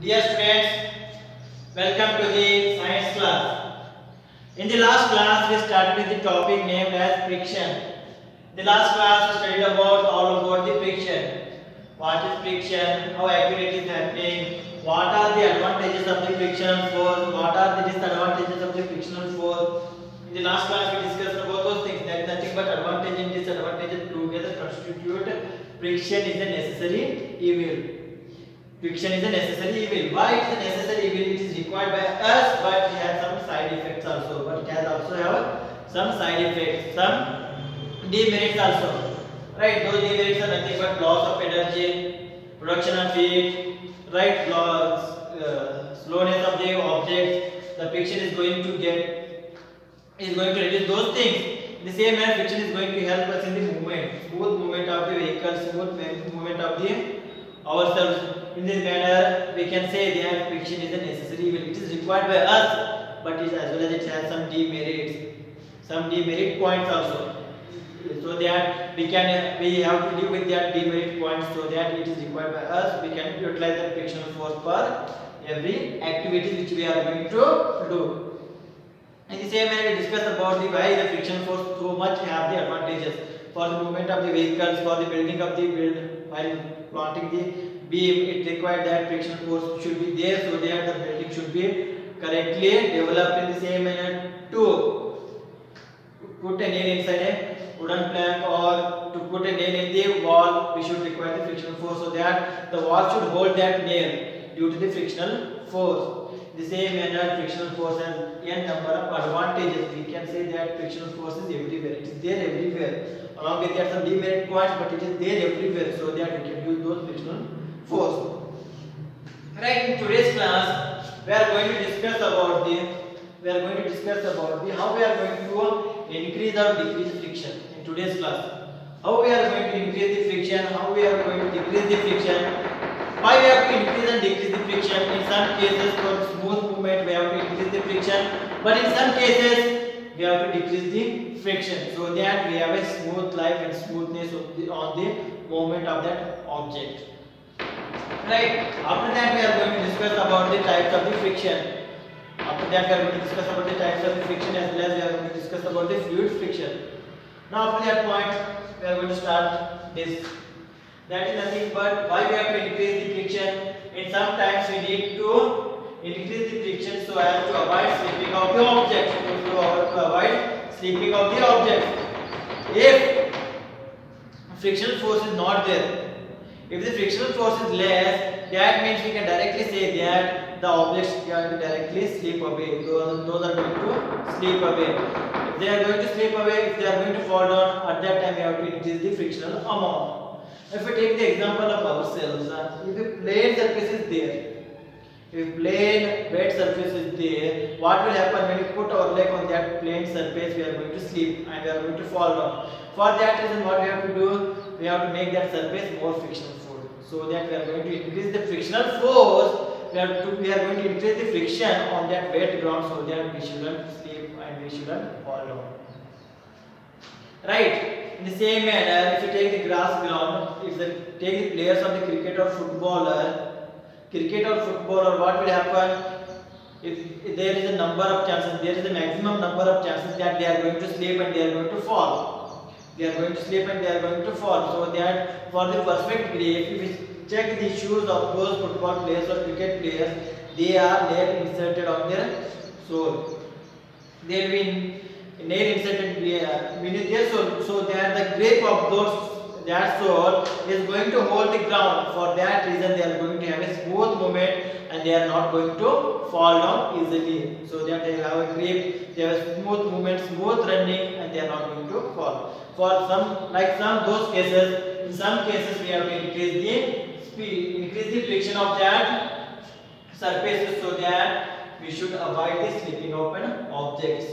Dear students, welcome to the science class. In the last class, we started with the topic named as friction. The last class we studied all about the friction. What is friction? How activity is happening? What are the advantages of the frictional force? What are the disadvantages of the frictional force? In the last class, we discussed about those things. That nothing but advantage and disadvantages together constitute friction is a necessary evil. Friction is a necessary evil. Why it is a necessary evil? It is required by us, but it has some side effects also. But it has also have some side effects, some demerits also. Right? Those demerits are nothing but loss of energy, production of heat, right? Slowness of the object. The friction is going to reduce those things. In the same manner, friction is going to help us in the movement, smooth movement of the vehicle, smooth movement of the ourselves. In this manner, we can say that friction is a necessary evil. It is required by us, but it, as well as it has some demerit points also. So that we have to live with that demerit points. So that it is required by us, we can utilize the frictional force for every activity which we are going to do. In the same manner, we discussed about why the friction force so much have the advantages for the movement of the vehicles, for the building of the build, while planting the beam. It required that friction force should be there, so that the building should be correctly developed. In the same manner, to put a nail inside a wooden plank or to put a nail in the wall, we should require the frictional force, so that the wall should hold that nail due to the frictional force. The same manner, frictional force has n number of advantages. We can say that frictional force is everywhere. It is there everywhere. Along with that, some demerit points, but it is there everywhere, so that we can use those frictional force. Right? In today's class, we are going to discuss about how we are going to increase or decrease friction. In today's class, how we are going to increase the friction, how we are going to decrease the friction. Why we have to increase and decrease the friction? In some cases, for smooth movement, we have to increase the friction, but in some cases, we have to decrease the friction, so that we have a smooth life and smoothness on the movement of that object. Right? After that, we are going to discuss about the types of the friction. After that, we are going to discuss about the types of the friction, as well as we are going to discuss about the fluid friction. Now, after that point, we are going to start this. That is nothing but why we have to increase the friction. And sometimes we need to increase the friction so as to avoid slipping of the object. To avoid slipping of the object. If frictional force is not there, if the frictional force is less, that means we can directly say that the objects can directly slip away. Those are going to slip away. If they are going to slip away, if they are going to fall down, at that time we have to increase the frictional amount. If we take the example of ourselves, if a plane surface is there, if plain wet surface is there, what will happen when we put our leg on that plain surface? We are going to slip and we are going to fall down. For that reason, what we have to do? We have to make that surface more frictional force. So that we are going to increase the frictional force. We are going to increase the friction on that wet ground, so that we shouldn't slip and we shouldn't fall down. Right? In the same manner, if you take the grass ground, if you take the players of the cricket or footballer, what will happen? If there is a number of chances, there is a maximum number of chances that they are going to slip and they are going to fall. They are going to slip and they are going to fall. So that for the perfect grip, if we check the shoes of those football players or cricket players, they are nail inserted on their sole. They will be nail inserted beneath their sole, so that the grip of that sole is going to hold the ground. For that reason, they are going to have a smooth movement and they are not going to fall down easily. So that they have a grip, they have a smooth movement, smooth running, and they are not going to fall. For those cases, in some cases we have to increase the speed, increase the friction of that surfaces, so that we should avoid the slipping of objects.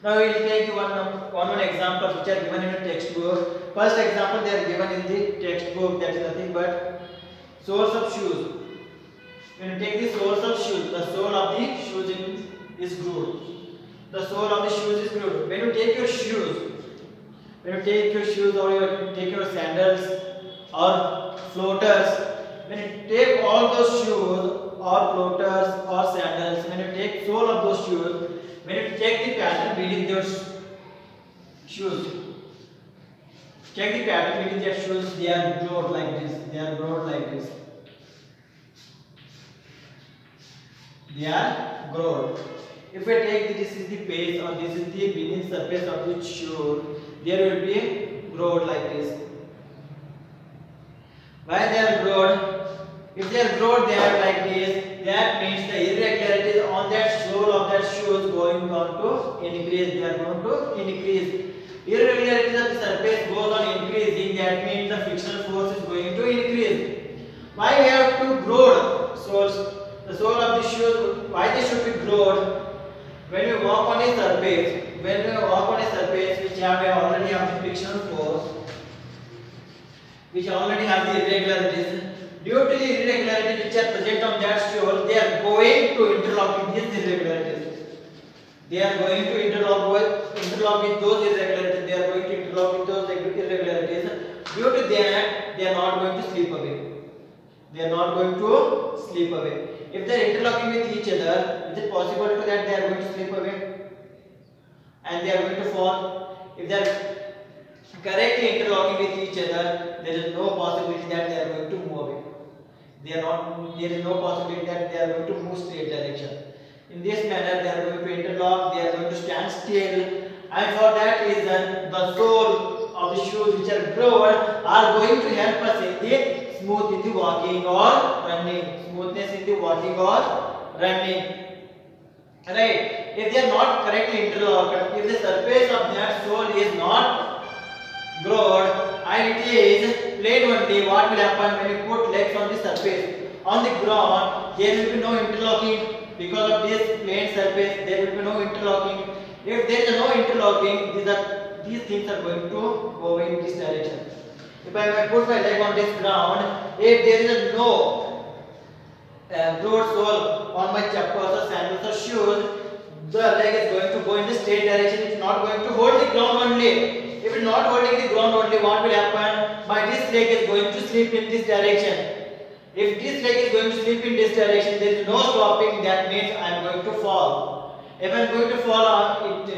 Now we will take one example which are given in the textbook. First example they are given in the textbook, that is nothing but soles of shoes. When you take the soles of shoes, the sole of the shoes is grooved. The sole of the shoes is grooved. When you take your shoes, or you take your sandals or floaters, when you take all those shoes or floaters or sandals, when you take sole of those shoes, when you check the pattern beneath those shoes, check the pattern beneath their shoes, they are broad like this, they are broad like this, they are broad. If I take this is the base or this is the beneath surface of the shoe, there will be broad like this. Why they are broad? If they are broad, they are like this. That means the irregularities on that sole of that shoe is going on to increase. They are going to increase. Irregularities of the surface goes on increasing. That means the frictional force is going to increase. Why we have two broad soles? The sole of the shoes. Why they should be broad? When you walk on a surface, which already have the frictional force, which already have the irregularities, due to the irregularities which are present on that sole, they are going to interlock with these irregularities. They are going to interlock with those irregularities. They are going to interlock with those irregularities. Due to that, they are not going to slip away. They are not going to slip away. If they are interlocking with each other, is it possible to that they are going to slip away and they are going to fall? If they are correctly interlocking with each other, there is no possibility that they are going to move away. There is no possibility that they are going to move straight direction. In this manner, they are going to interlock, they are going to stand still, and for that reason, the sole of the shoes which are broad are going to help us in the smooth in the walking or running. Smoothness in the walking or running. Right? If they are not correctly interlocked, if the surface of that sole is not broad and it is plain only, what will happen when you put legs on the surface? On the ground, there will be no interlocking. Because of this plain surface, there will be no interlocking. If there is no interlocking, these things are going to go in this direction. If I put my leg on this ground, if there is no broad sole on my chappals or sandals or shoes, the leg is going to go in the straight direction. It is not going to hold the ground only. If it is not holding the ground only, what will happen? My this leg is going to slip in this direction. If this leg is going to slip in this direction, there is no stopping. That means I am going to fall. If I am going to fall on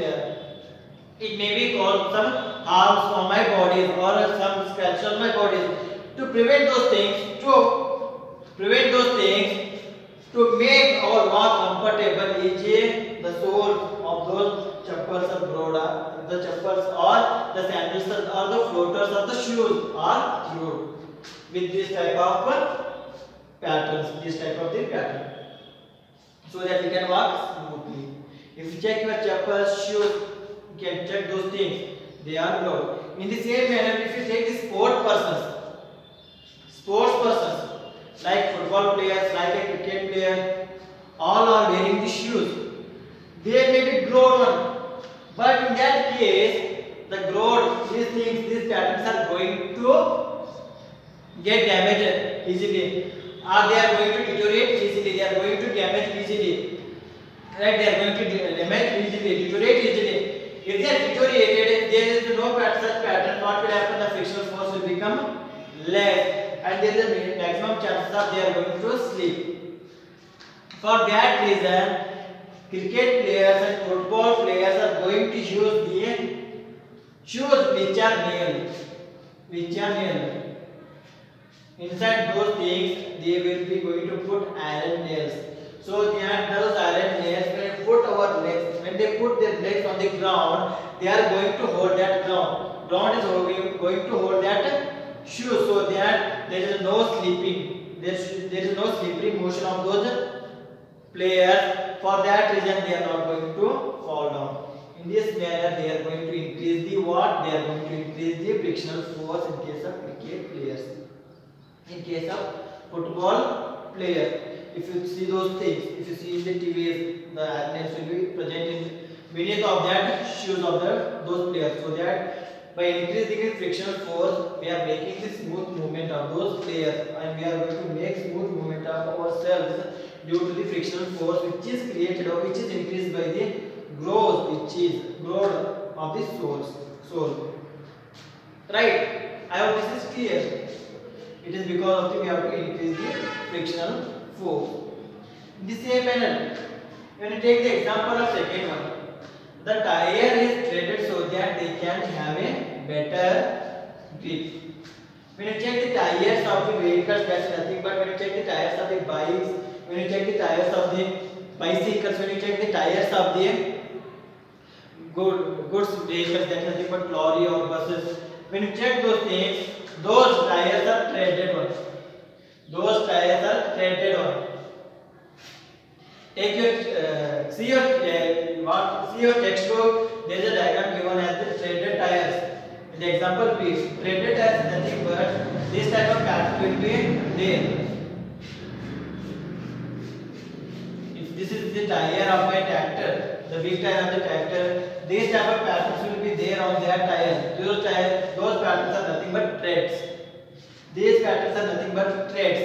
it may be called some harms on my body or some scratches on my body. To prevent those things, to make our walk comfortable, the sole of those chappals are broad, the chappals or the sandals or the floaters or the shoes are broad with this type of patterns, this type of the pattern, so that you can walk smoothly. If you check your chappals, shoes, you can check those things. They are broad. In the same manner, if you take the sports persons like football players, like a cricket player, all are wearing the shoes. They may be broad one, but in that case, the broad, these patterns are going to get damaged easily. Or they are going to deteriorate easily. They are going to damage easily. Right? They are going to damage easily, deteriorate easily. If they are deteriorated, if there is no such pattern, what will happen? The frictional force will become less, and there is a maximum chances of they are going to slip. For that reason, cricket players and football players are going to use the shoes which are nailed. Inside those things, they will be going to put iron nails. So those iron nails, when they put their legs on the ground, they are going to hold that ground. Ground is going to hold that shoe, so that there is no slipping. There is no slippery motion of those players. For that reason, they are not going to fall down. In this manner, they are going to increase the what? They are going to increase the frictional force in case of cricket players. In case of football player, if you see those things, if you see in the TVs, the athletes will be present in beneath of that shoes of those players, so that by increasing the frictional force, we are making the smooth movement of those players, and we are going to make smooth movement of ourselves due to the frictional force which is created or which is increased by the growth of the sole. Right? I hope this is clear. It is because of we have to increase the frictional force. In the same manner, when you take the example of second one, the tire is treaded so that they can have a better grip. When you check the tires of the vehicles, that's nothing but when you check the tires of the bikes, when you check the tires of the bicycles, when you check the tires of the goods vehicles, that's nothing but lorry or buses. When you check those things, those tires are treaded ones. Those tires are treaded ones. Take your see your textbook. There is a diagram given as the threaded tires. In the example, please, threaded tires is nothing but this type of pattern will be there. If this is the tire of a tractor, the big tire of the tractor, these type of patterns will be there on that tire. Those patterns are nothing but threads. These patterns are nothing but threads.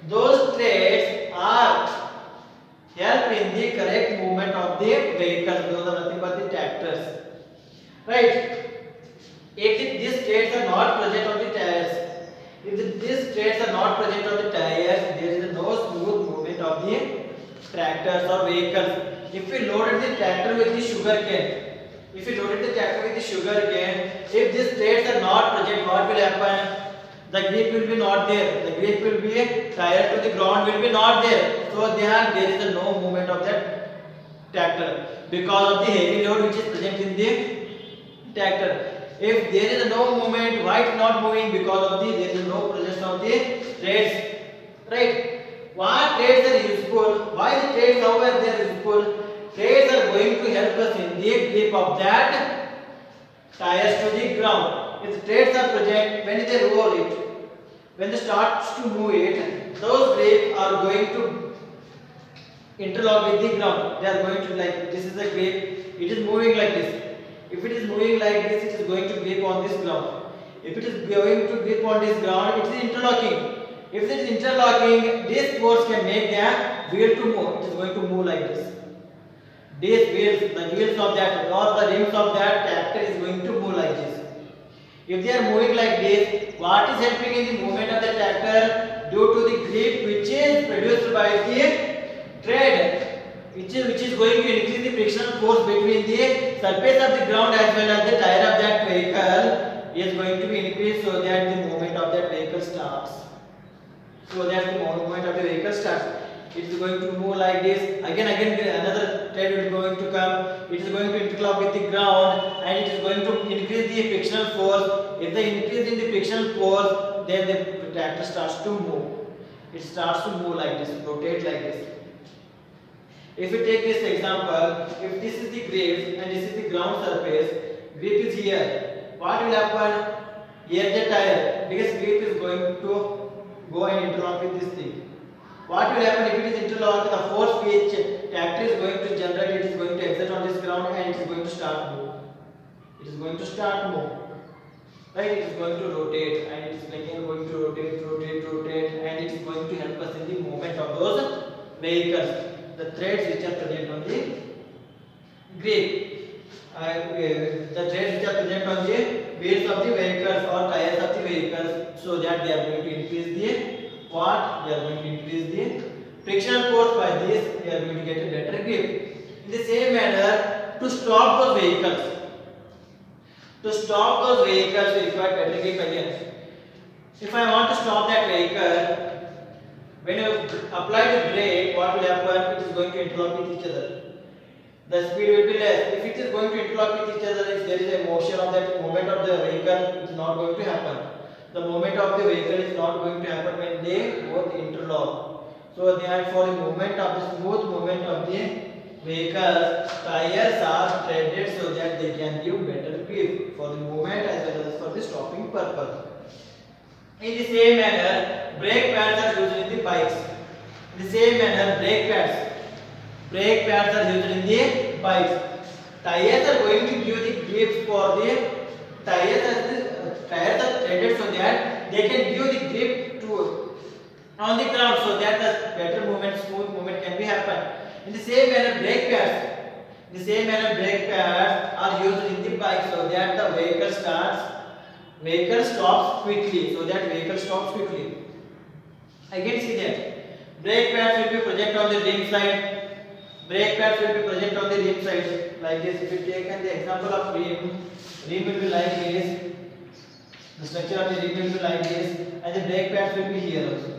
Those threads are help in the correct movement of the vehicle. Those are nothing but the tractors, right? If these threads are not present on the tires, if these threads are not present on the tires, there is no smooth movement of the tractors or vehicles. If we loaded the tractor with the sugar cane, if these threads are not present, what will happen? The grip will be not there. The grip will be tire to the ground will be not there. So there is no movement of that tractor because of the heavy load which is present in the tractor. If there is no movement, why it not moving? Because of there is no presence of the threads, right? Why threads are useful? Why the threads? However, they are useful. Threads are going to help us in the grip of that tires to the ground. If the threads are present, when they roll it, when they start to move it, those grips are going to interlock with the ground. They are going to, like, this is the grip, it is moving like this. If it is moving like this, it is going to grip on this ground. If it is going to grip on this ground, it is interlocking. If it is interlocking, this force can make the wheel to move. It is going to move like this. These wheels, the wheels of that or the rims of that tractor is going to move like this. If they are moving like this, what is helping in the movement of the tractor? Due to the grip which is produced by the tread, which is going to increase the frictional force between the surface of the ground as well as the tire of that vehicle is going to be increased so that the movement of that vehicle starts. It is going to move like this. Again, another tread will going to come. It is going to interlock with the ground and it is going to increase the frictional force. If they increase in the frictional force, then the tractor starts to move. It starts to move like this, rotate like this. If we take this example, if this is the grip and this is the ground surface, grip is here. What will happen? Here the tire, because grip is going to go and interlock with this thing. What will happen if it is interlocked? The force which tractor is going to generate, it is going to exert on this ground and it is going to start move. Right? It is going to rotate and it is again going to rotate and it is going to help us in the movement of those vehicles. The threads which are present on the grip, the threads which are present on the wheels of the vehicles or tires of the vehicles, so that they are going to increase the what? They are going to increase the frictional force. By this, they are going to get a better grip. In the same manner, to stop those vehicles, we require better grip again. If I want to stop that vehicle, when you apply the brake, what will happen? It is going to interlock with each other. The speed will be less. If it is going to interlock with each other, if there is a motion of that movement of the vehicle, it is not going to happen. The movement of the vehicle is not going to happen when they both interlock. So therefore, the movement of the smooth movement of the vehicle, tires are threaded so that they can give better grip for the movement as well as for the stopping purpose. In the same manner, brake pads are used in the bikes. In the same manner, brake pads are used in the bikes. Tires are going to give the grips for the tires are threaded so that they can give the grip to on the ground so that the better movement, smooth movement can be happen. In the same manner, brake pads are used in the bike so that the vehicle stops quickly. Again, see that Brake pads will be present on the rim side. Brake pads will be present on the rim side like this. If you take the example of rim will be like this. The structure of the rim will be like this, and the brake pads will be here also.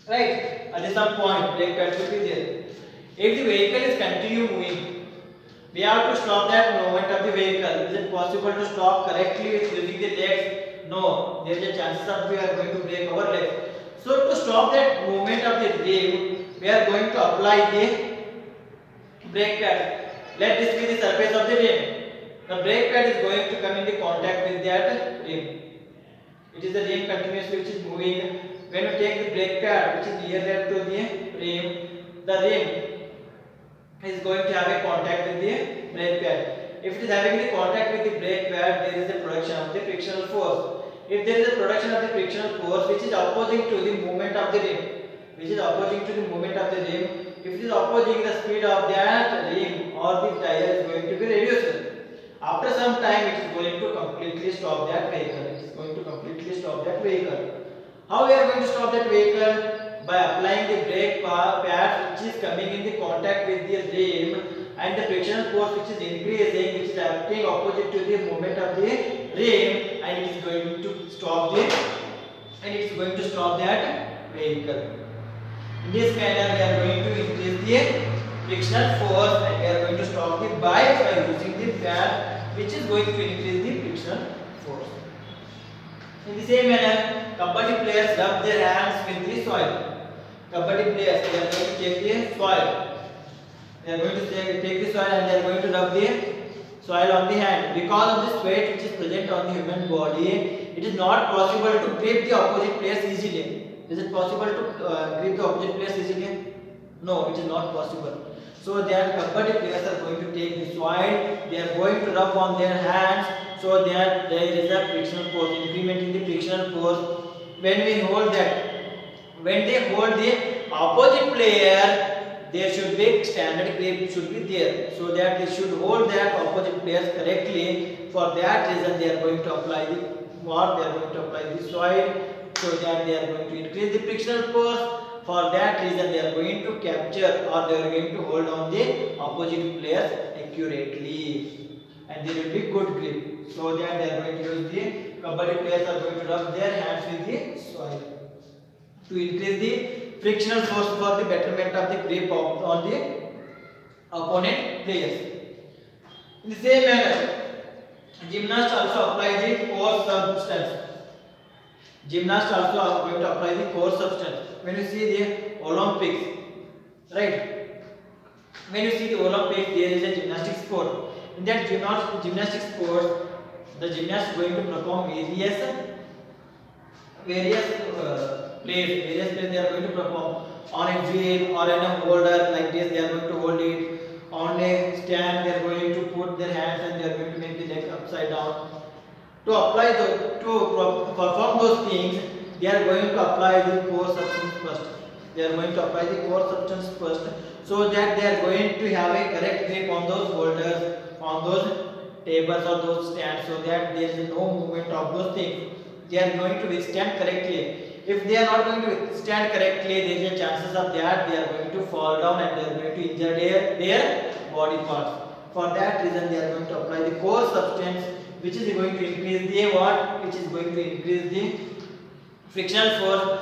Right? At some point, brake pads will be there. If the vehicle is continue moving, we have to stop that movement of the vehicle. Is it possible to stop correctly with using the legs? No. There is a chances of we are going to break our legs. So to stop that movement of the rim, we are going to apply the brake pad. Let this be the surface of the rim. The brake pad is going to come into contact with that rim. It is the rim continuously which is moving. When you take the brake pad which is near to the rim is going to have a contact with the brake pad. If it is having the contact with the brake pad, there is a production of the frictional force. If there is a production of the frictional force which is opposing to the movement of the rim, if it is opposing the speed of that rim or the tire is going to be reduced. After some time, it is going to completely stop that vehicle. How we are going to stop that vehicle? By applying the brake pad which is coming in the contact with the rim, and the frictional force which is increasing, which is acting opposite to the movement of the rim, and it is going to stop that vehicle. In this manner, we are going to increase the frictional force, and we are going to stop the bike by using the pad which is going to increase the frictional force. In the same manner, kabaddi players rub their hands with the soil. Kabaddi players, they are going to take the soil. They are going to take the soil and they are going to rub the soil on the hand. Because of the sweat which is present on the human body, it is not possible to grip the opposite players easily. Is it possible to grip the opposite players easily? No, it is not possible. So their kabaddi players are going to take the soil, they are going to rub on their hands, so that there is a frictional force, increment in the frictional force. When they hold the opposite player, there should be standard grip should be there, so that they should hold that opposite players correctly. For that reason, they are going to apply the soil, so that they are going to increase the frictional force. For that reason, they are going to capture or they are going to hold on the opposite players accurately, and there will be good grip. So that they are going to use the kabaddi players are going to rub their hands with the soil to increase the frictional force for the betterment of the grip on the opponent players. In the same manner, gymnasts also apply the core substance. Gymnasts also are going to apply the core substance. When you see the Olympics, right? When you see the Olympics, there is a gymnastic sport. In that gymnastic sport, the gymnast is going to perform various plays they are going to perform on a wheel or in a holder like this. They are going to hold it on a stand. They are going to put their hands and they are going to make the leg upside down. To perform those things, they are going to apply the core substance first. So that they are going to have a correct grip on those holders, on those tables or those stands, so that there is no movement of those things. They are going to withstand correctly. If they are not going to withstand correctly, there is a chances of that they are going to fall down and they are going to injure their body parts. For that reason, they are going to apply the core substance, which is going to increase the frictional force.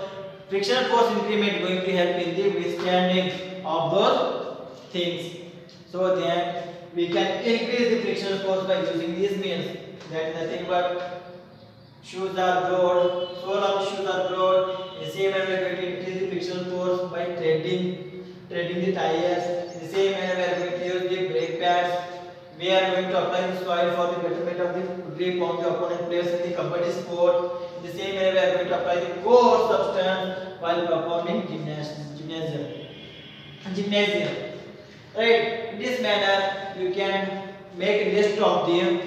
Frictional force increment going to help in the withstanding of those things, so that we can increase the frictional force by using these means. That is nothing but shoes are broad, sole of the shoes are broad. In the same manner, we are going to increase the frictional force by treading the tires. In the same manner, we are going to use the brake pads. We are going to apply the soil for the betterment of the grip on the opponent players in the kabaddi sport. In the same manner, we are going to apply the core substance while performing gymnasium. Right? In this manner, you can make a list of them.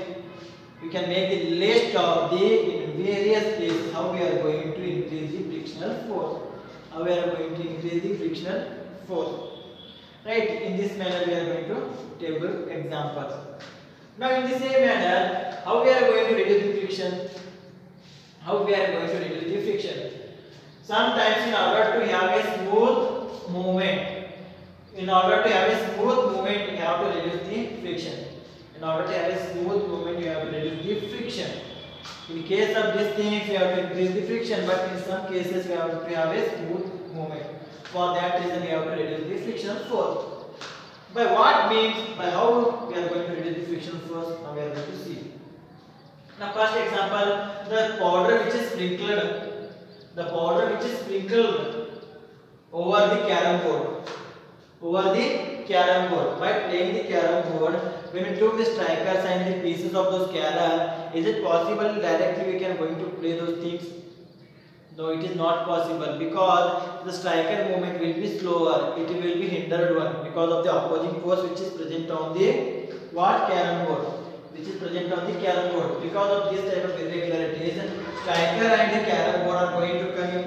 You can make the list of the various places how we are going to increase the frictional force. Right? In this manner, we are going to table examples. Now, in the same manner, how we are going to reduce the friction? Sometimes in order to have a smooth movement, you have to reduce the friction. In order to have a smooth movement, you have to reduce the friction. In case of these things, we have to increase the friction, but in some cases, we have to have a smooth movement. For that reason, we have to reduce the friction force. By what means? By how we are going to reduce the friction force? Now we are going to see. Now, first example, the powder which is sprinkled over the carom board. By playing the carom board, when we took the strikers and the pieces of those carom, is it possible directly we can going to play those things? No, it is not possible, because the striker movement will be slower. It will be hindered one because of the opposing force which is present on the carom board. Because of this type of irregularities, striker and the carom board are going to come in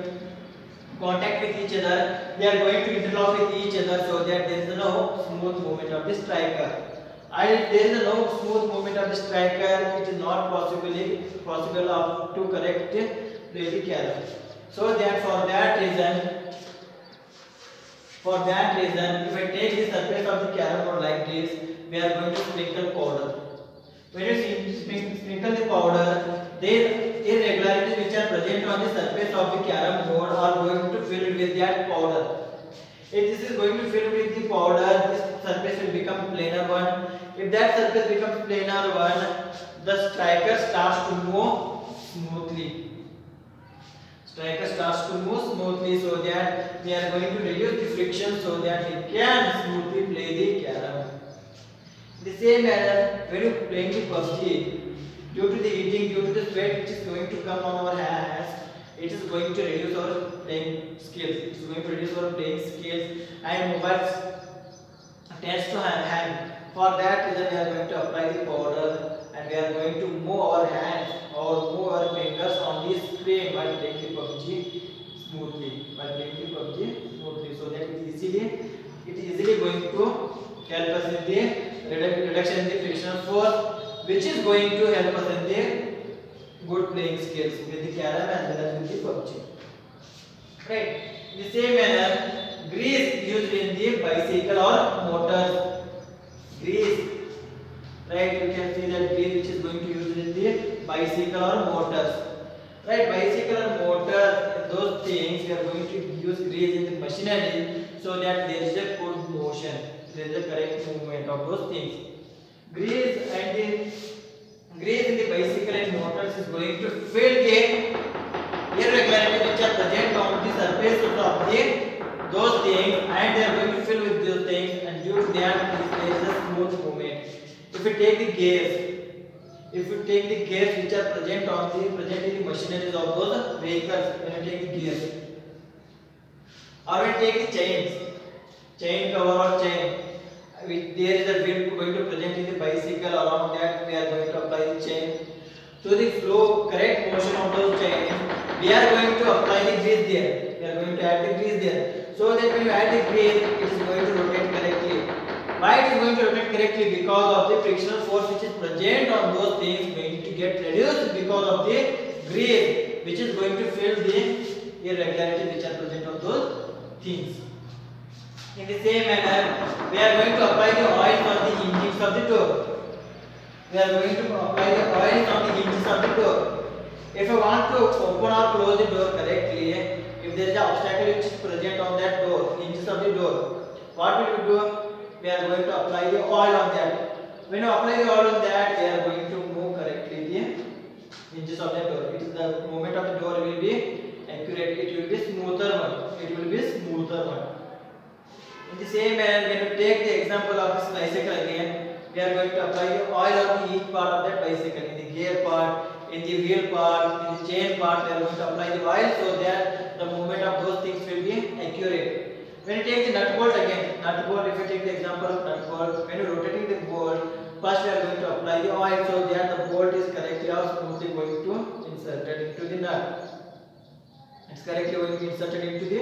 contact with each other. They are going to interlock with each other, so that there is no smooth movement of the striker. And if there is no smooth movement of the striker, it is not possible to correct the carom. So that for that reason, if I take the surface of the carom board like this, we are going to sprinkle powder. When you sprinkle the powder, the irregularities which are present on the surface of the carom board are going to fill with that powder. If this is going to fill with the powder, this surface will become planar one. If that surface becomes planar one, the striker starts to move smoothly. So that we are going to reduce the friction so that it can smoothly play the carom. In the same manner, when you playing the PUBG, due to the heating, due to the sweat which is going to come on our hands, it is going to reduce our playing skills. And mobiles tends to hang. For that reason, we are going to apply the powder and we are going to move our hands or move our fingers on the screen while playing the PUBG smoothly. So that it is easily going to help us in the reduction in the frictional force, which is going to help us in the good playing skills with the carom as well as with the PUBG. Right. In the same manner, grease used in the bicycle or motors. Right, you can see that grease which is going to use in the bicycle or motors. Right, bicycle or motors, those things we are going to use grease in the machinery so that there is a good motion, there is a correct movement of those things. Grease in the bicycle and motors is going to fill the irregularities which are present on the surface of those things, and they are going to fill with those things, and due to that there is a smooth movement. If you take the gears which are present in the machineries of those vehicles, when you take the gears, or when you take the chain cover or chain, there is a wheel going to present in the bicycle. Around that we are going to apply the chain. To the flow, correct motion of those chains, we are going to apply the grease there. We are going to add the grease there. So that when you add the grease, it is going to rotate correctly. Why it is going to rotate correctly? Because of the frictional force which is present on those things going to get reduced because of the grease which is going to fill the irregularities which are present on those things. In the same manner, we are going to apply the oil on the hinges of the door. If I want to open or close the door correctly, if there is an obstacle which is present on that door, hinges of the door, what will we do? We are going to apply the oil on that. When you apply the oil on that, we are going to move correctly the hinges of the door. It is the movement of the door will be accurate. It will be smoother one. In the same manner, when you take the example of this bicycle again, we are going to apply the oil on each part of that bicycle. In the gear part, in the wheel part, in the chain part, we are going to apply the oil so that the movement of those things will be accurate. When you take the nut bolt again, if you take the example of nut bolt, when you are rotating the bolt, first we are going to apply the oil so that the bolt is correctly or smoothly going to inserted into the nut. It's correctly going to be inserted into the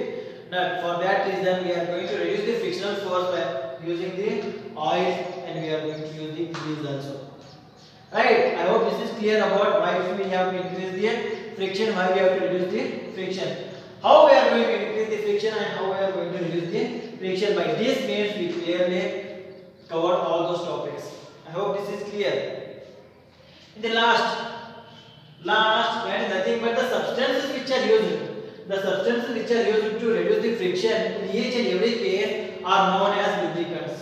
nut. For that reason, we are going to reduce the frictional force by using the oil, and we are going to use the grease also. Right? I hope this is clear about why we have to increase the friction, why we have to reduce the friction. How we are going to increase the friction and how we are going to reduce the friction. By this means we clearly covered all those topics. I hope this is clear. In the last that is nothing but the substances which are used. The substances which are used to reduce the friction in each and every case are known as lubricants.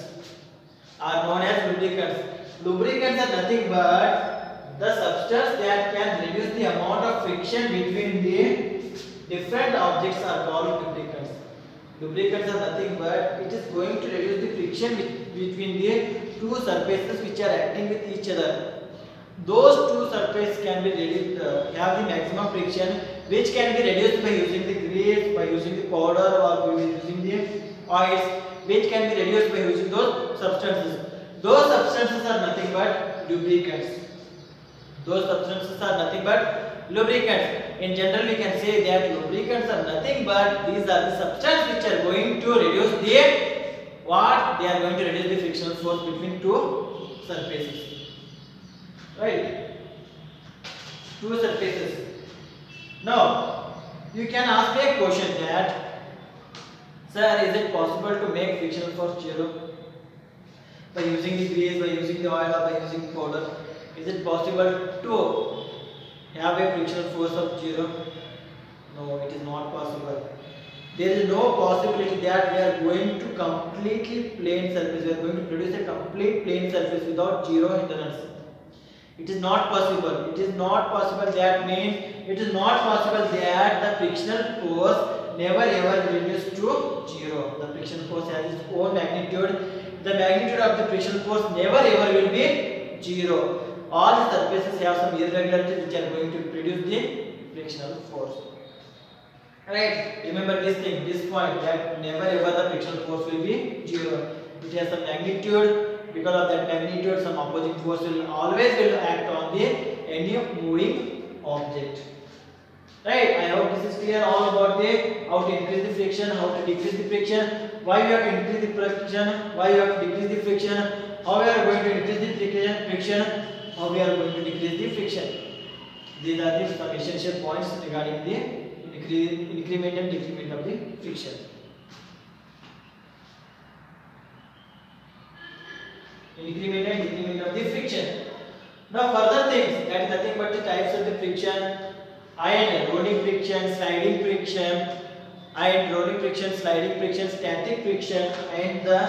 Lubricants are nothing but the substance that can reduce the amount of friction between the different objects are called lubricants. Lubricants are nothing but it is going to reduce the friction between the two surfaces which are acting with each other. Those two surfaces can be have the maximum friction, which can be reduced by using the grease, by using the powder, or by using the oils, which can be reduced by using those substances. Those substances are nothing but lubricants. In general, we can say that lubricants are nothing but these are the substances which are going to reduce the They are going to reduce the frictional force between two surfaces. Right? Two surfaces. Now, you can ask me a question that, sir, is it possible to make frictional force zero by using the grease, by using the oil, or by using the powder? Is it possible to have a frictional force of zero? No, it is not possible. There is no possibility that we are going to completely plane surface. We are going to produce a complete plane surface without zero hindrance. It is not possible. That means it is not possible that the frictional force never ever reduces to zero. The frictional force has its own magnitude. The magnitude of the frictional force never ever will be zero. All the surfaces have some irregularities which are going to produce the frictional force. Right? Remember this point that never ever the frictional force will be zero. It has some magnitude. Because of that magnitude, some opposing force will always act on any moving object. Right? I hope this is clear all about how to increase the friction, how to decrease the friction, why we have to increase the friction, why we have to decrease the friction, how we are going to increase the friction, how we are going to decrease the friction. These are the some essential points regarding the increment and decrement of the friction. Increment and decrement of the friction. Now further things, that is nothing but the types of the friction: iron rolling friction, sliding friction, static friction, and the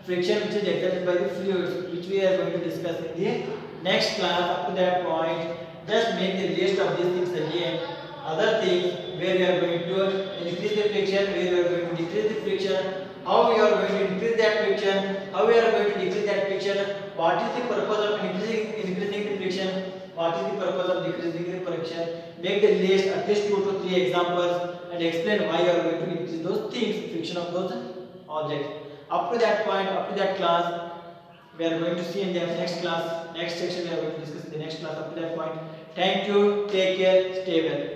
friction which is exerted by the fluids, which we are going to discuss in the next class. Up to that point, just make the list of these things again. Other things where we are going to increase the friction, where we are going to decrease the friction, how we are going to increase that friction, how we are going to decrease that friction, what is the purpose of increasing the friction, what is the purpose of decreasing the friction. Make the list, at least 2 to 3 examples, and explain why you are going to increase those things, friction of those objects. Up to that point, up to that class, we are going to see in the next class, next section we are going to discuss in the next class. Up to that point, thank you, take care, stay well.